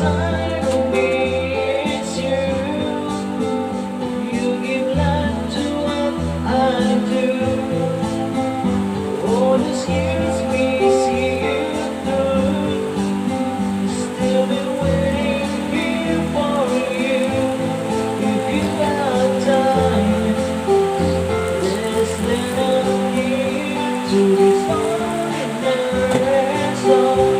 inside of me it's you. You give life to what I do. All these years we see you through. Still been waiting here for you. If you got time, less than a year to find the rest of.